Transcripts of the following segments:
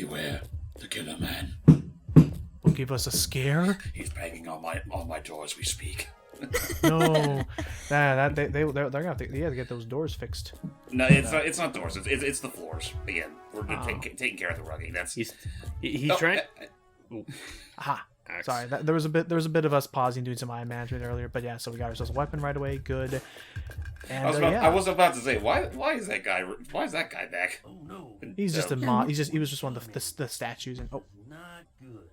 Beware the killer man. Will give us a scare? He's banging on my door as we speak. No, they're gonna have to get those doors fixed. No, it's not doors. It's the floors. Again, we're taking care of the rugging. That's he's trying. Aha. Sorry, there was a bit of us pausing doing some eye management earlier, but yeah. So we got ourselves a weapon right away. Good. And, I was about to say why is that guy back? Oh no, he's just a mod. He was just one of the statues. And not good.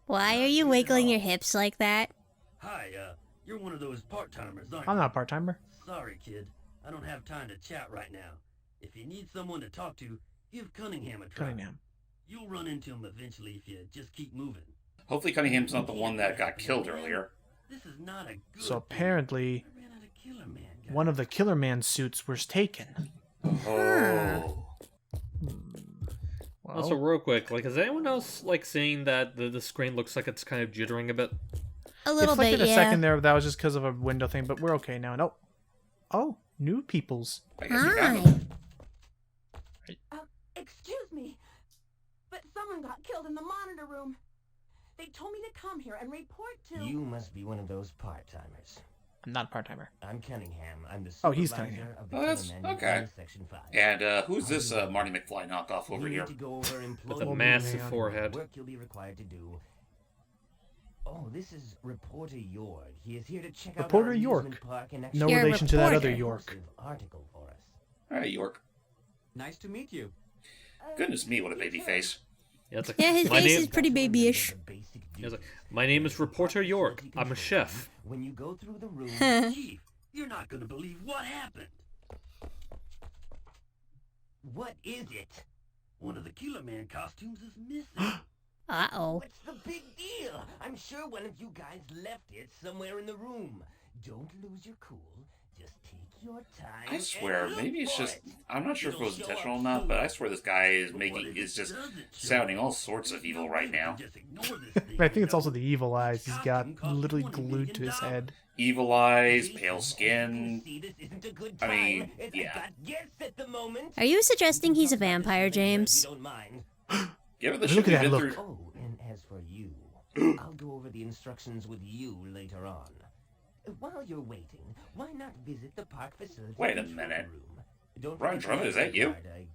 Why are you wiggling your hips like that? Hi, you're one of those part-timers, aren't you? I'm not a part-timer. Sorry, kid. I don't have time to chat right now. If you need someone to talk to, give Cunningham a try. Cunningham. You'll run into him eventually if you just keep moving. Hopefully Cunningham's not the one that got killed earlier. This is not a good So apparently, I ran out of Killerman, guys. one of the Killerman suits was taken. Oh. Well, Also, real quick, like, is anyone else like saying that the screen looks like it's kind of jittering a bit? A little it flickered bit, a yeah. second there, but that was just because of a window thing. But we're okay now. Nope. Oh, new peoples. I guess we got Hi. him. Excuse me, but someone got killed in the monitor room. They told me to come here and report to... You must be one of those part-timers. I'm not a part-timer. I'm Cunningham. I'm the Oh, he's supervisor Cunningham. of the Oh, that's Killerman okay. in Section 5. And who's this Marty McFly knockoff over You here? need to go over With a employee massive man. forehead. work you'll be required to do. Oh, this is Reporter York. He is here to check out Reporter our York. amusement park and No You're a relation to that other reporter. York. exclusive article for us. All right, York. Nice to meet you. Goodness me, what a baby face. Yeah, it's like, Yeah, his my face name. is pretty babyish. Yeah, it's like, my name is Reporter York. I'm a chef. When you go through the room, Chief, you're not gonna believe what happened. what is it? One of the Killerman costumes is missing. Uh-oh. What's the big deal? I'm sure one of you guys left it somewhere in the room. Don't lose your cool. Just take your time. I swear, and look maybe it's for just, it. I'm not sure if it was It'll show intentional or up not, but I soon. swear this guy is But what if is it just doesn't show sounding up? all sorts of evil right now. Just ignore this thing, I think you it's also know? the evil eyes he's got Costume costs literally $20 glued to his million. head. Evil eyes, See? pale skin. See, this isn't a good I time. mean, It's yeah. got guests at the moment. Are you suggesting he's a vampire, If James? you don't mind. Give it the Look shit at we've that been look. through. Oh, and as for you, I'll go over the instructions with you later on. While you're waiting, why not visit the park facility Wait a control minute. room? Don't Brian forget Drummond, the is that ID you? card. I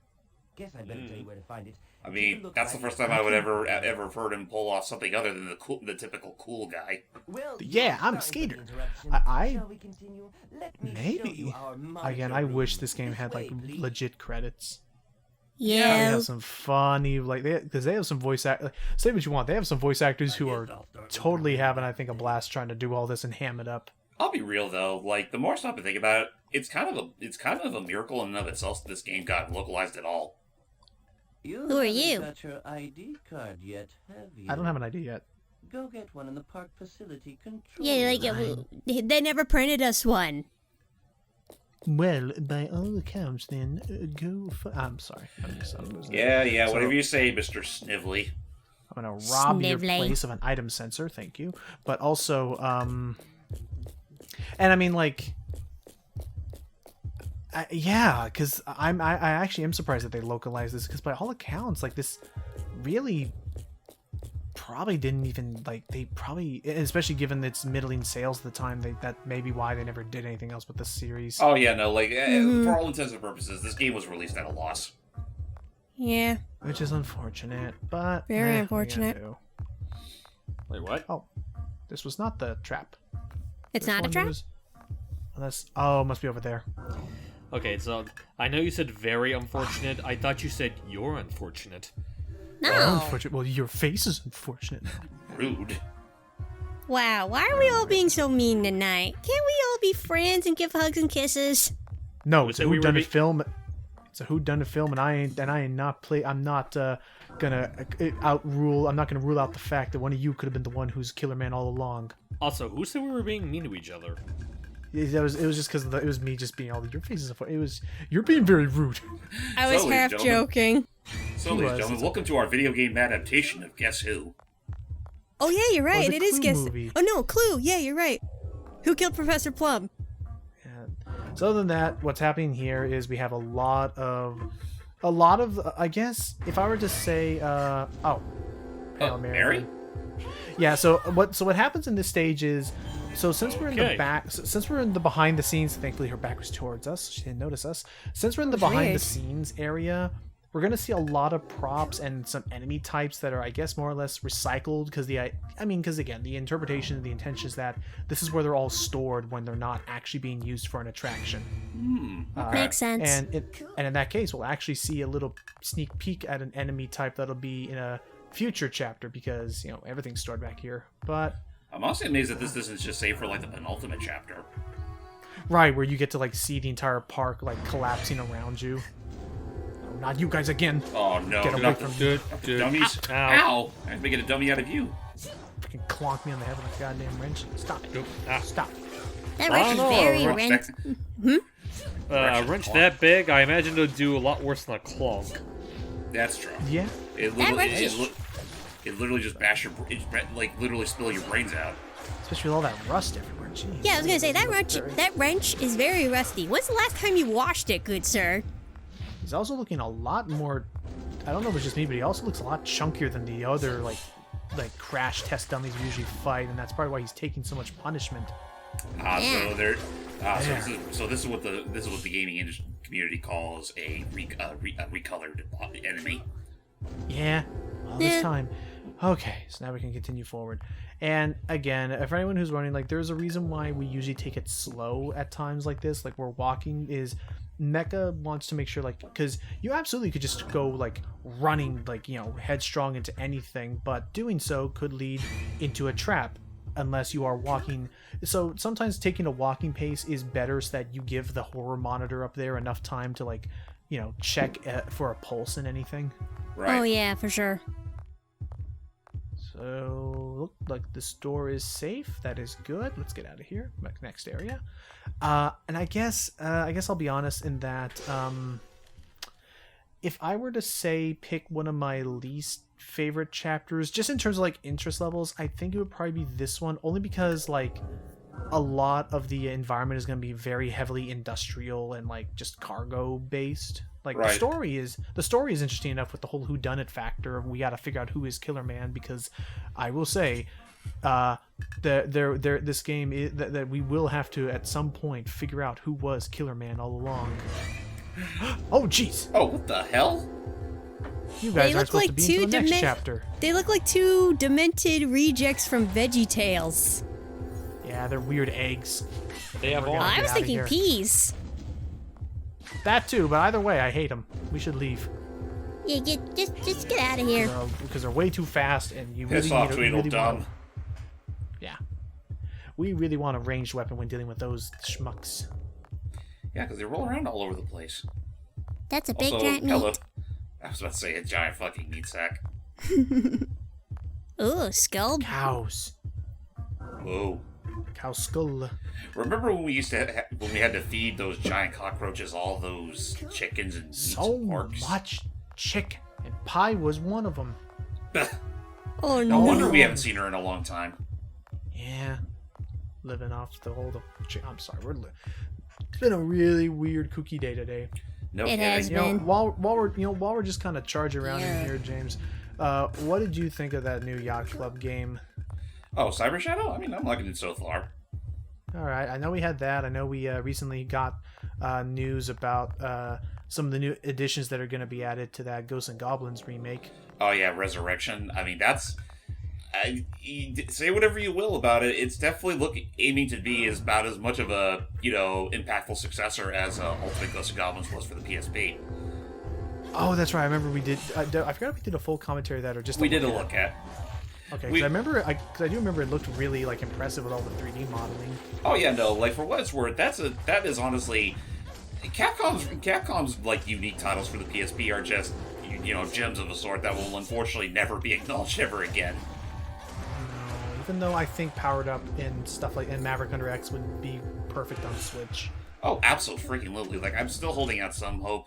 guess I better tell you where to find it. I Take a mean, look that's the right first here. time I would ever have heard him pull off something other than the typical cool guy. Well, Yeah, you're I'm a sorry for the skater. interruption. I- Shall we continue? Let me show Maybe. you our Again, monitor I wish room. this game had like This way, please. legit credits. They Yeah. have some funny, like, because they have some voice act. Say what you want, they have some voice actors who are totally having, I think, a blast trying to do all this and ham it up. I'll be real though, like the more I stop and think about it, it's kind of a miracle in and of itself that this game got localized at all. You Who are haven't you? got your ID card yet, have you? I don't have an idea yet. Go get one in the park facility control. Yeah, like, they never printed us one. Well, by all accounts, then go. I'm sorry. Yeah, whatever you say, Mr. Snively. I'm gonna rob your Snively. place of an item sensor, thank you. But also, and I mean, like, yeah, because I actually am surprised that they localized this, because by all accounts, like, this really probably didn't even, like, they probably, especially given its middling sales at the time, that may be why they never did anything else with this series. Oh yeah, no, like for all intents and purposes, this game was released at a loss. Yeah. Which is unfortunate, but Very what are you gonna unfortunate. do? Wait, what? Oh, this was not the trap. It's This not a one trap? was- Unless, oh, it must be over there. Okay, so I know you said very unfortunate. I thought you said you're unfortunate. No. Unfortunate. Well, your face is unfortunate. Rude. Wow, why are we all being so mean tonight? Can't we all be friends and give hugs and kisses? No, it's a said we were whodunit film. It's a whodunit film, and I ain't not play. I'm not gonna outrule. I'm not gonna rule out the fact that one of you could have been the one who's Killerman all along. Also, who said we were being mean to each other? It was just because it was me just being all your faces. It was you're being very rude. I was So, ladies half and gentlemen. joking. So, He ladies was. and gentlemen, welcome to our video game adaptation of Guess Who. Oh yeah, you're right. the It is Clue Guess. movie. Oh no, Clue. Yeah, you're right. Who killed Professor Plum? So other than that, what's happening here is we have a lot of a lot of, I guess, if I were to say, Hail Mary? Yeah. So what happens in this stage is, so since we're in the Okay. back, since we're in the behind the scenes, thankfully her back was towards us. She didn't notice us. Since we're in the behind the Weird. scenes area, we're gonna see a lot of props and some enemy types that are, I guess, more or less recycled. Because because again, the interpretation, the intention is that this is where they're all stored when they're not actually being used for an attraction. Makes sense. And in that case, we'll actually see a little sneak peek at an enemy type that'll be in a future chapter, because everything's stored back here. But I'm also amazed that this isn't just saved for like the penultimate chapter. right, where you get to like see the entire park like collapsing around you. No, not you guys again. Oh no! Get away not from the, me. not the dummies! Ow. Ow! I have to get a dummy out of you. Freaking clonk me on the head with a goddamn wrench. Stop it. Ah. Stop. That I wrench is don't know, very Wrench wrench. that- A wrench that big, I imagine it'll do a lot worse than a clonk. That's true. Yeah. It That literally, wrench is- it literally just bash your, like literally spill your brains out. Especially with all that rust everywhere. Jeez. Yeah, I was gonna say that wrench is very rusty. When's the last time you washed it, good sir? He's also looking a lot more. I don't know if it's just me, but he also looks a lot chunkier than the other like crash test dummies we usually fight, and that's probably why he's taking so much punishment. Yeah. So they're, Yeah. so this is what the gaming industry community calls a recolored enemy. Yeah. Well, Yeah. this time. Okay, so now we can continue forward. And again, for anyone who's running, like, there's a reason why we usually take it slow at times like this. Like, we're walking is Mecha wants to make sure, like, because you absolutely could just go like running, like, headstrong into anything, but doing so could lead into a trap unless you are walking. So sometimes taking a walking pace is better, so that you give the horror monitor up there enough time to, like, check for a pulse and anything. Right. Oh yeah, for sure. So, look like this door is safe. That is good. Let's get out of here. Next area. And I guess I'll be honest in that, if I were to say pick one of my least favorite chapters, just in terms of like interest levels, I think it would probably be this one, only because like a lot of the environment is going to be very heavily industrial and like just cargo based. Like, Right. the story is interesting enough with the whole whodunit factor. We got to figure out who is Killerman, because I will say, this game is, that we will have to at some point figure out who was Killerman all along. Oh jeez, Oh, what the hell? you guys They are look supposed like to be into two the next dement- chapter. They look like two demented rejects from VeggieTales. Yeah, they're weird eggs. They have We're Oh, gonna all. I get was outta thinking here. peas. That too, but either way, I hate them. We should leave Yeah, just get out of here. because they're way too fast, and you Piss really off, need Tweedle really Dum. want. Yeah, we really want a ranged weapon when dealing with those schmucks. Yeah, because they roll around all over the place. That's a big Also, giant hello. meat. I was about to say a giant fucking meat sack. Ooh, skull. Cows, Whoa. cow skull. Remember when we used to when we had to feed those giant cockroaches all those chickens and meats So and porks? much chicken, and pie was one of them. Oh No no. wonder we haven't seen her in a long time. Yeah, living off the whole. I'm sorry, it's been a really weird kooky day today. No It kidding. has been. While we're just kind of charging around in here, James, what did you think of that new Yacht Club game? Oh, Cyber Shadow? I mean, I'm liking it so far. All right, I know we had that. I know we recently got news about some of the new additions that are going to be added to that Ghosts and Goblins remake. Oh yeah, Resurrection. I mean, that's. Say whatever you will about it. It's definitely aiming to be about as much of a impactful successor as Ultimate Ghosts and Goblins was for the PSP. Oh, that's right. I remember we did. I forgot if we did a full commentary of that or just. We did a look at. Okay, we- because I do remember it looked really like impressive with all the 3D modeling. Oh yeah, no. Like for what it's worth, that is honestly, Capcom's like unique titles for the PSP are just gems of a sort that will unfortunately never be acknowledged ever again. Even though I think Powered Up and stuff like and Maverick Under X would be perfect on Switch. Oh, absolutely. Like I'm still holding out some hope,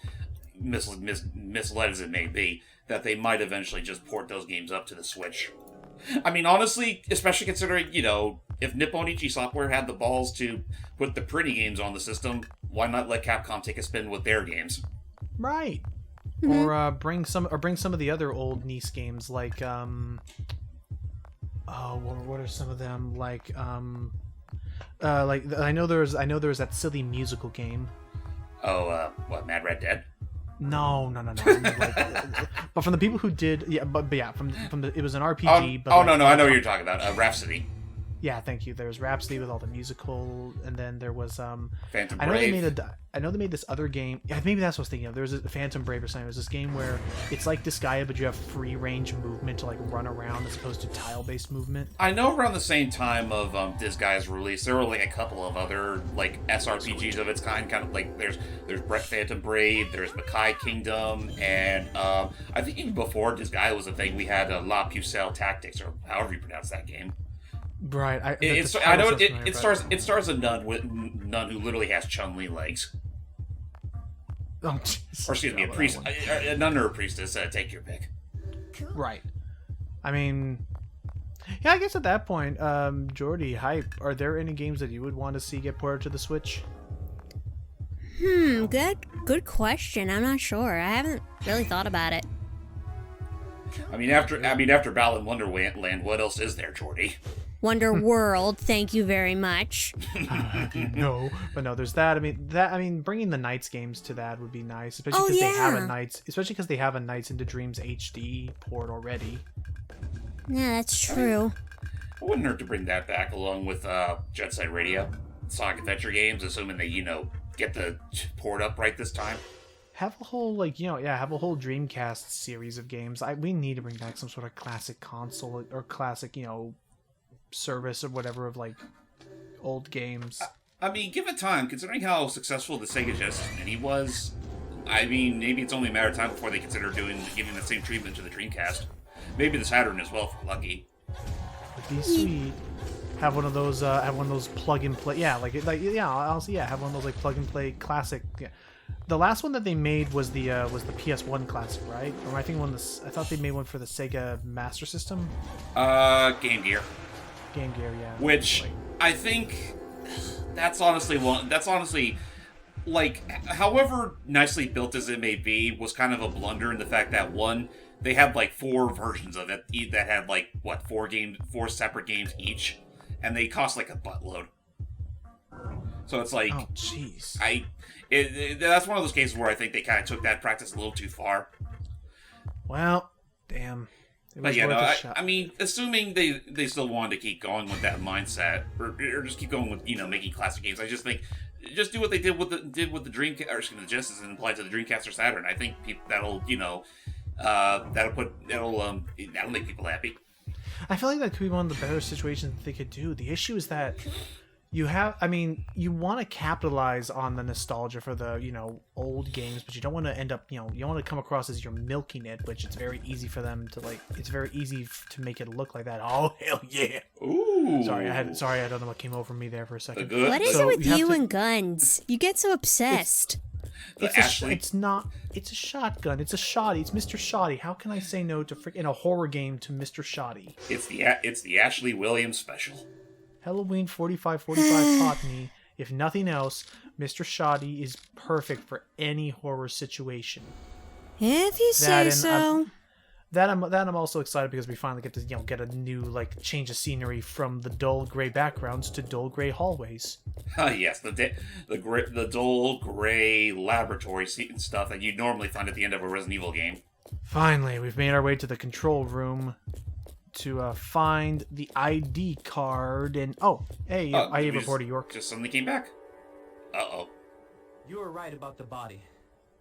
misled as it may be, that they might eventually just port those games up to the Switch. I mean, honestly, especially considering, if Nippon Ichi Software had the balls to put the pretty games on the system, why not let Capcom take a spin with their games? Right. or bring some of the other old NES games like what are some of them like I know there was that silly musical game. Oh, what, Mad Red Dead? No. I mean, like, but from the people who did, but from the, it was an RPG. No, I know what you're talking about. Rhapsody. Yeah, thank you. There was Rhapsody with all the musical, and then there was Phantom I know Brave. I know they made this other game. Yeah, maybe that's what I was thinking of. There was a Phantom Brave or something. It was this game where it's like Disgaea, but you have free range movement to like run around as opposed to tile based movement. I know around the same time of Disgaea's release, there were like a couple of other like SRPGs of its kind of like there's Phantom Brave, there's Makai Kingdom, and I think even before Disgaea was a thing, we had La Pucelle Tactics, or however you pronounce that game. Right. I know it stars a nun who literally has Chun-Li legs. Oh, Jesus. Or excuse me, a nun or a priestess. Take your pick. Right. I mean, yeah, I guess at that point, Jordy, Hype, are there any games that you would want to see get ported to the Switch? Good question. I'm not sure. I haven't really thought about it. I mean, after Balan Wonderland, what else is there, Jordy? Wonder World, thank you very much. No, there's that. I mean, bringing the Knights games to that would be nice, especially because they have a Knights into Dreams HD port already. Yeah, that's true. It wouldn't hurt to bring that back along with Jet Set Radio, Sonic Adventure games, assuming they get the port up right this time. Have a whole have a whole Dreamcast series of games. We need to bring back some sort of classic console or classic service or whatever of like old games. I mean, give it time, considering how successful the Sega Genesis Mini was. I mean, maybe it's only a matter of time before they consider giving the same treatment to the Dreamcast. Maybe the Saturn as well, if we're lucky. Would be sweet. Have one of those plug and play. Yeah, have one of those like plug and play classic. Yeah. The last one that they made was the PS1 classic, right? Or I thought they made one for the Sega Master System. Game Gear. Game Gear, yeah. Which I think that's honestly like, however nicely built as it may be, was kind of a blunder in the fact that one, they had like 4 versions of it that had like what 4 separate games each, and they cost like a buttload. So it's like, oh jeez, that's one of those cases where I think they kind of took that practice a little too far. Well, damn. But I mean, assuming they still wanted to keep going with that mindset, or just keep going with making classic games, I just think just do what they did with the Dreamcast, or excuse me, the Genesis, and apply it to the Dreamcast or Saturn. I think that'll make people happy. I feel like that could be one of the better situations that they could do. The issue is that you want to capitalize on the nostalgia for the, old games, but you don't want to end up, you don't want to come across as you're milking it, which it's very easy for them to it's very easy to make it look like that. Oh, hell yeah. Ooh. Sorry, I don't know what came over me there for a second. What is it with you and guns? You get so obsessed. It's a shotgun. It's a shoddy. It's Mr. Shoddy. How can I say no to in a horror game to Mr. Shoddy? It's the Ashley Williams special. Halloween 4545 taught me, if nothing else, Mr. Shoddy is perfect for any horror situation. If you say so. I'm also excited because we finally get to get a new change of scenery from the dull gray backgrounds to dull gray hallways. Yes, the dull gray laboratory stuff that you'd normally find at the end of a Resident Evil game. Finally, we've made our way to the control room to find the ID card, and I reported York. Just suddenly came back. Uh-oh. You were right about the body.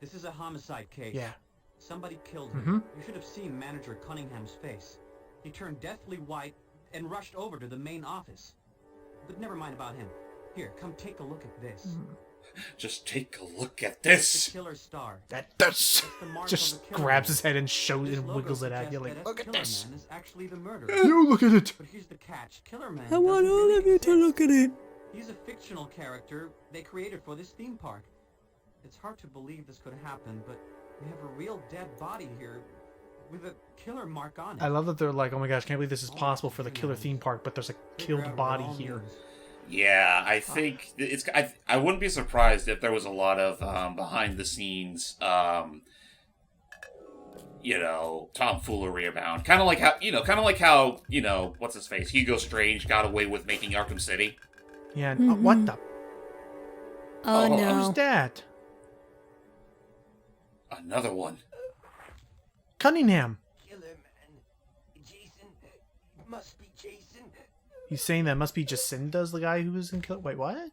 This is a homicide case. Yeah. Somebody killed him. You should have seen Manager Cunningham's face. He turned deathly white and rushed over to the main office. But never mind about him. Here, come take a look at this. Just take a look at this. The killer star. Just grabs his head and wiggles it at you look at this. Killerman is actually the murderer. You look at it. But here's the catch. Killerman I want all of you to look at it. He's a fictional character they created for this theme park. It's hard to believe this could happen, but we have a real dead body here with a killer mark on it. I love that they're like, oh my gosh, can't believe this is possible for the killer theme park, but there's a killed body here. Yeah, I think I wouldn't be surprised if there was a lot of behind the scenes tomfoolery around. Kind of like how, what's his face? Hugo Strange got away with making Arkham City. Yeah, and, what the? Oh, Oh, no. Who's that? Another one. Cunningham. Killerman. Jason. It must be Jason. He's saying that must be Jacinda's the guy who was in Wait, what?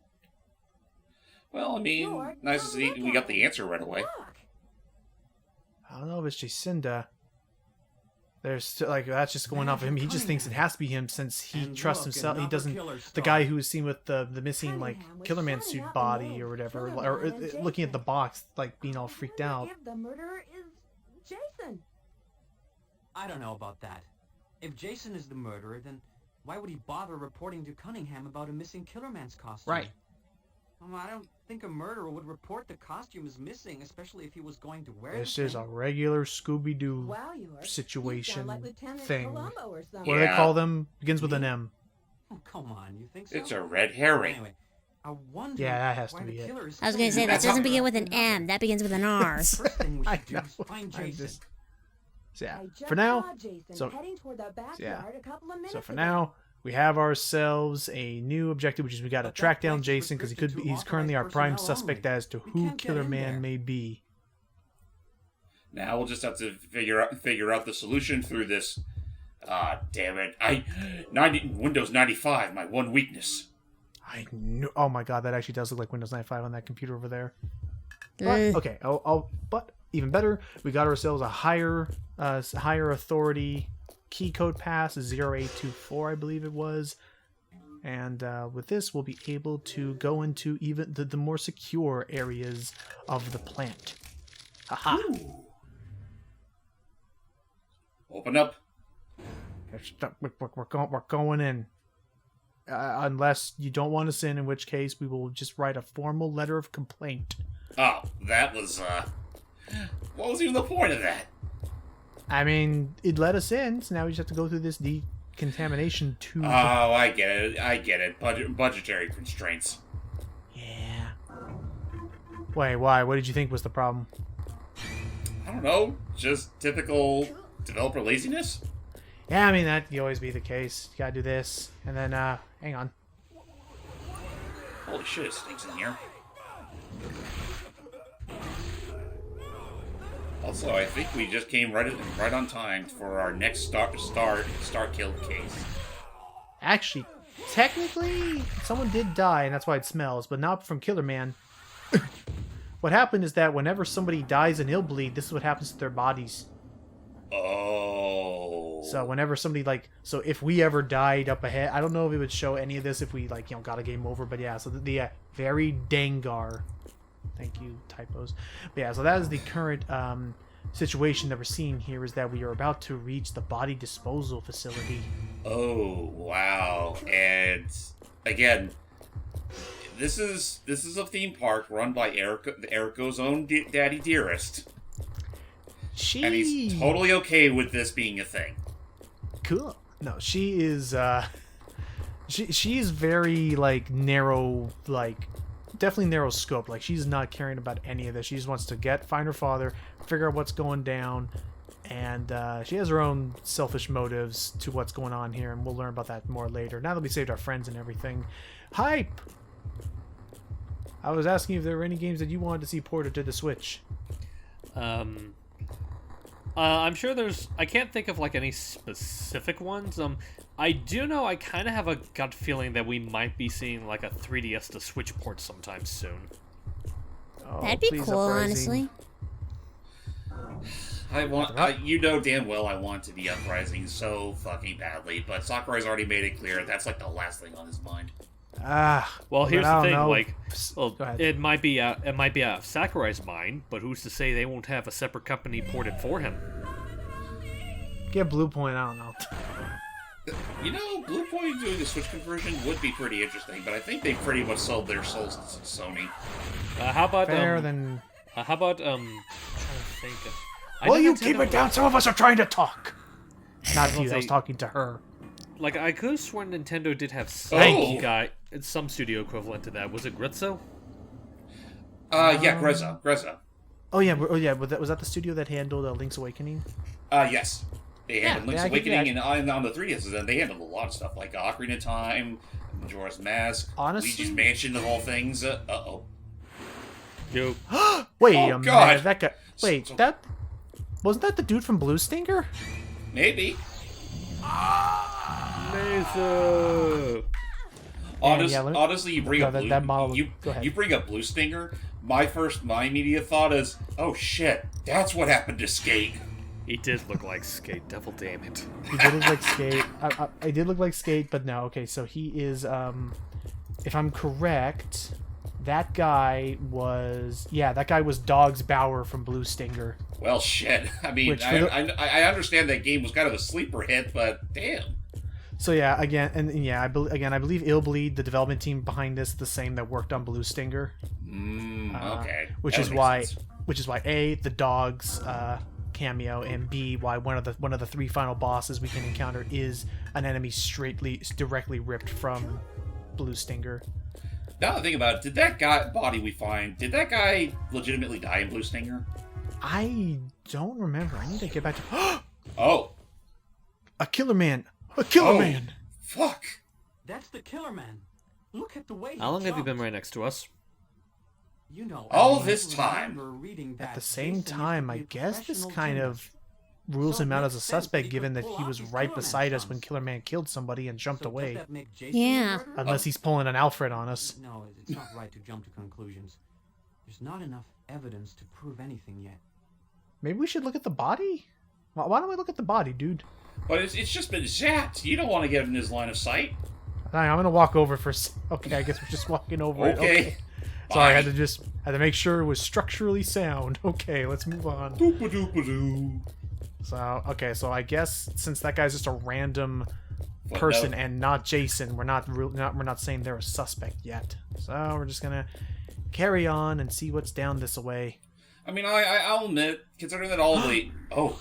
Well, I mean, George, nice to come see look we at got the him. answer right away. Look. I don't know if it's Jacinda. There's still, like, that's just going off of him. He just thinks it has to be him since he And trusts look, himself. He another doesn't. killer The star. guy who was seen with the missing like Cunningham was Killerman shutting suit up body and or whatever, Killerman or and looking at the Jason. box like being all freaked I out. wonder if the murderer is Jason. I don't know about that. If Jason is the murderer, then why would he bother reporting to Cunningham about a missing Killerman's costume? Right. I don't think a murderer would report the costume is missing, especially if he was going to wear This the is a thing. regular Scooby Doo Wow, you are. situation You sound like Lieutenant thing. Columbo or something. What do they Yeah. call them? Begins with an M. Oh, come on, you think so? It's a red herring. Anyway, I wonder Yeah, that has why to the be it. killer is I was gonna say, killing that That's doesn't how- begin with an M. That begins with an R. First thing we I should do know. is find I Jason. just- So yeah, I just for now, saw Jason so- heading toward the backyard a couple of minutes so for ago. now, we have ourselves a new objective, which is we got to But track that down place is Jason because restricted to he's currently our authorized prime personnel suspect only. as to We who can't get Killer in Man there. may be. Now we'll just have to figure out the solution through this. Damn it! Windows 95, my one weakness. I knew. Oh my god, that actually does look like Windows 95 on that computer over there. But, Mm. okay, but even better, we got ourselves a higher authority key code pass, 0824, I believe it was. And with this, we'll be able to go into even the more secure areas of the plant. Haha. Open up. We're going in. Unless you don't want us in which case we will just write a formal letter of complaint. Oh, that was what was even the point of that? I mean, it let us in, so now we just have to go through this decontamination tube. Oh, I get it. Budgetary constraints. Yeah. Wait, why? What did you think was the problem? I don't know. Just typical developer laziness. Yeah, I mean, that can always be the case. You gotta do this, and then, hang on. Holy shit, it stinks in here. Also, I think we just came right on time for our next star killed case. Actually, technically, someone did die, and that's why it smells, but not from Killer Man. What happened is that whenever somebody dies in Illbleed, this is what happens to their bodies. Oh. So whenever somebody, like, so if we ever died up ahead, I don't know if it would show any of this if we, like, got a game over, but yeah, so the very Dengar. Thank you, typos. But yeah, so that is the current situation that we're seeing here, is that we are about to reach the body disposal facility. Oh, wow. And again, this is a theme park run by Erico's own daddy dearest. And he's totally okay with this being a thing. Cool. No, she is she's very, like, narrow, like, definitely narrow scope. Like, she's not caring about any of this. She just wants to find her father, figure out what's going down, and she has her own selfish motives to what's going on here, and we'll learn about that more later. Now that we saved our friends and everything. Hype! I was asking if there were any games that you wanted to see ported to the Switch. I'm sure there's... I can't think of, like, any specific ones. I do know I kind of have a gut feeling that we might be seeing, like, a 3DS to Switch port sometime soon. Oh, That'd be please, cool, Uprising. honestly. You know damn well I want to be Uprising so fucking badly, but Sakurai's already made it clear that's like the last thing on his mind. Well, here's I the don't thing, know. like, well, Go ahead. it might be out of Sakurai's mind, but who's to say they won't have a separate company ported for him? Get Blue Point, I don't know. You know, Blue Point doing a Switch conversion would be pretty interesting, but I think they pretty much sold their souls to Sony. How about Fair than... I'm trying to think. I Will know you Nintendo- keep it down? Some of us are trying to talk. Not Well, you, I was they- talking to her. Like, I could have sworn Nintendo did have Thank some studio equivalent to that. Was it Grizzo? Yeah, Grezza. Oh yeah, was that the studio that handled Link's Awakening? Yes. They handled Link's I get Awakening, that. and on the 3DS, then they handled a lot of stuff, like Ocarina of Time, Majora's Mask, Honestly? Luigi's Mansion, of all things. Uh-oh. Yo. Wait Oh, a God. minute, that guy. Wait, So- that wasn't that the dude from Blue Stinger? Maybe. Mesa. Yeah, let me- Honestly, you bring No, up that- Blue, that model- you, go ahead. you bring up Blue Stinger. My immediate thought is, oh shit, that's what happened to Skate. He did look like Skate. Devil damn it. He did look like Skate. I did look like Skate, but no. Okay, so he is. If I'm correct, that guy was. Yeah, that guy was Dogs Bauer from Blue Stinger. Well, shit. I mean, Which for the- I understand that game was kind of a sleeper hit, but damn. So yeah, I believe Illbleed, the development team behind this, the same that worked on Blue Stinger. Okay. Which That is would make why, sense. A, the dogs cameo, and B, why one of the 3 final bosses we can encounter is an enemy directly ripped from Blue Stinger. Now that I think about it, did that body we find, did that guy legitimately die in Blue Stinger? I don't remember. I need to get back to. Oh. A Killerman! A Killerman! Fuck. That's the Killerman. Look at the way he How long have you been jumped. right next to us? You know, All I this remember time. reading At that the same Jason used to time, be I a guess this professional kind gymnast. of rules So him it out makes as a sense that suspect, he given could that pull he off was these right Killerman beside us when stunts. Killerman killed somebody and jumped So does away. that make Jason Yeah. the murderer? Unless he's pulling an Alfred on us. No, it's not right to jump to conclusions. There's not enough evidence to prove anything yet. Maybe we should look at the body? Why don't we look at the body, dude? But it's just been zapped. You don't want to get in his line of sight. Alright, I'm gonna walk over for. Okay, I guess we're just walking over it. Okay. Sorry, I Bye. had to make sure it was structurally sound. Okay, let's move on. Doop-a-doop-a-doo. So I guess since that guy's just a random Footnote. person and not Jason, we're not saying they're a suspect yet. So we're just gonna carry on and see what's down this way. I mean, I'll admit, considering that all of the... Oh.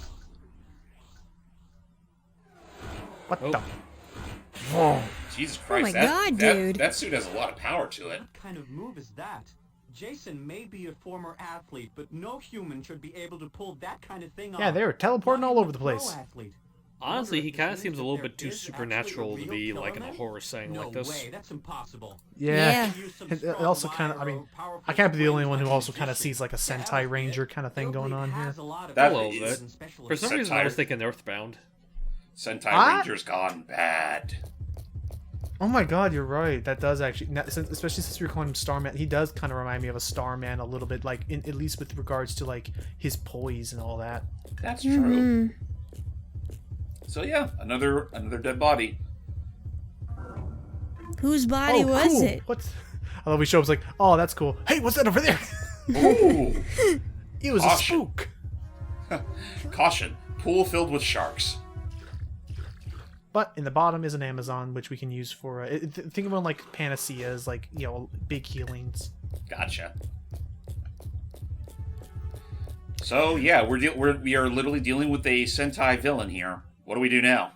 What Oh. the? Whoa. Jesus Christ. my God, that, dude. That suit has a lot of power to it. What kind of move is that? Jason may be a former athlete, but no human should be able to pull that kind of thing off. Yeah, they were teleporting Not all even over the a pro place. athlete. Honestly, Wonder he if this kind of means seems a that little there bit too is actually supernatural a to real be like in a Killerman? horror setting No like this. way, that's impossible. Yeah. Use some It strong also kind of, I wire mean, or powerful I can't be the only brains one who like also a kind of magician. sees like a To Sentai have Ranger it, kind of thing going Illbleed on here. has a lot of That A little abilities bit. and special For some abilities. reason, I was Sentai. thinking Earthbound. Sentai Ah! Ranger's gone bad. Oh my god, you're right. That does actually, especially since you're calling him Starman, he does kind of remind me of a Starman a little bit, like at least with regards to like his poise and all that. That's true. Mhm. So yeah, another dead body. Whose body was cool. it? What's? I love we show up like, oh, that's cool. Hey, what's that over there? Ooh. It was Caution. a spook. Caution. Pool filled with sharks. But in the bottom is an Amazon, which we can use for think of it like panaceas, like big healings. Gotcha. So yeah, we are literally dealing with a Sentai villain here. What do we do now?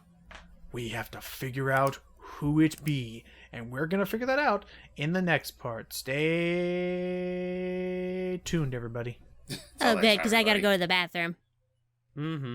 We have to figure out who it be, and we're gonna figure that out in the next part. Stay tuned, everybody. Oh, that's good, because I gotta everybody. go to the bathroom. Mm-hmm.